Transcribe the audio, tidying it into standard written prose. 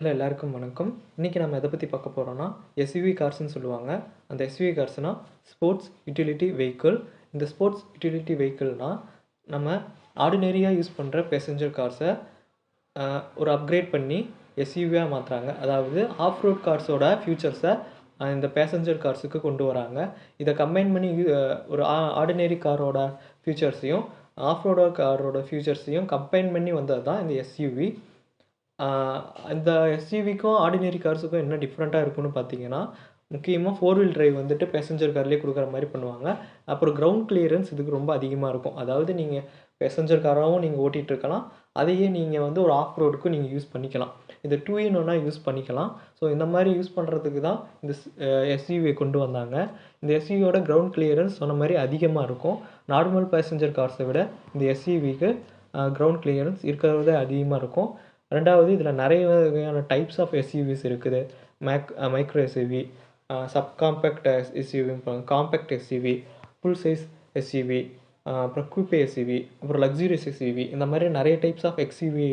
Hello எல்லாருக்கும் வணக்கம். இன்றைக்கி நம்ம எதை பற்றி பார்க்க போகிறோன்னா எஸ்யூவி கார்ஸ்ன்னு சொல்லுவாங்க. அந்த எஸ்யூவி கார்ஸ்னால் ஸ்போர்ட்ஸ் யூட்டிலிட்டி வெஹிக்கிள். இந்த ஸ்போர்ட்ஸ் யூட்டிலிட்டி வெஹிக்கிள்னால் நம்ம ஆர்டினரியாக யூஸ் பண்ணுற பேசஞ்சர் கார்ஸை ஒரு அப்கிரேட் பண்ணி எஸ்யூவியாக மாற்றுறாங்க. அதாவது ஆஃப் ரோட் கார்ஸோட ஃபியூச்சர்ஸை இந்த பேசஞ்சர் கார்ஸுக்கு கொண்டு வராங்க. இதை கம்பைன் பண்ணி ஒரு ஆர்டினரி காரோட ஃபியூச்சர்ஸையும் ஆஃப் ரோட காரோட ஃபியூச்சர்ஸையும் கம்பைன் பண்ணி வந்தது தான் இந்த எஸ்யூவி. இந்த எஸ்யூவிக்கும் ஆர்டினரி கார்ஸுக்கும் என்ன டிஃப்ரெண்ட்டாக இருக்குன்னு பார்த்தீங்கன்னா, முக்கியமாக 4 வீல் டிரைவ் வந்துட்டு பேசஞ்சர் கார்லேயே கொடுக்குற மாதிரி பண்ணுவாங்க. அப்புறம் கிரவுண்ட் கிளியரன்ஸ் இதுக்கு ரொம்ப அதிகமாக இருக்கும். அதாவது நீங்கள் பேசஞ்சர் காராகவும் நீங்கள் ஓட்டிகிட்ருக்கலாம், அதையே நீங்கள் வந்து ஒரு ஆஃப் ரோடுக்கும் நீங்கள் யூஸ் பண்ணிக்கலாம். இது 2 in 1 யூஸ் பண்ணிக்கலாம். ஸோ இந்த மாதிரி யூஸ் பண்ணுறதுக்கு தான் இந்த எஸ்யூவியை கொண்டு வந்தாங்க. இந்த எஸ்யூவியோட கிரவுண்ட் கிளியரன்ஸ் சொன்ன மாதிரி அதிகமாக இருக்கும். நார்மல் பேசஞ்சர் கார்ஸை விட இந்த எஸ்யூவிக்கு கிரவுண்ட் கிளியரன்ஸ் இருக்கிறத அதிகமாக இருக்கும். ரெண்டாவது, இதில் நிறைய வகையான டைப்ஸ் ஆஃப் எஸ்யூவிஸ் இருக்குது. Micro SUV, subcompact SUV, compact SUV, full size SUV, அப்புறம் கூப்பே எஸ்யூவி, அப்புறம் லக்ஸூரியஸ் எஸ்யூவி, இந்த மாதிரி நிறைய டைப்ஸ் ஆஃப் எஸ்யூவி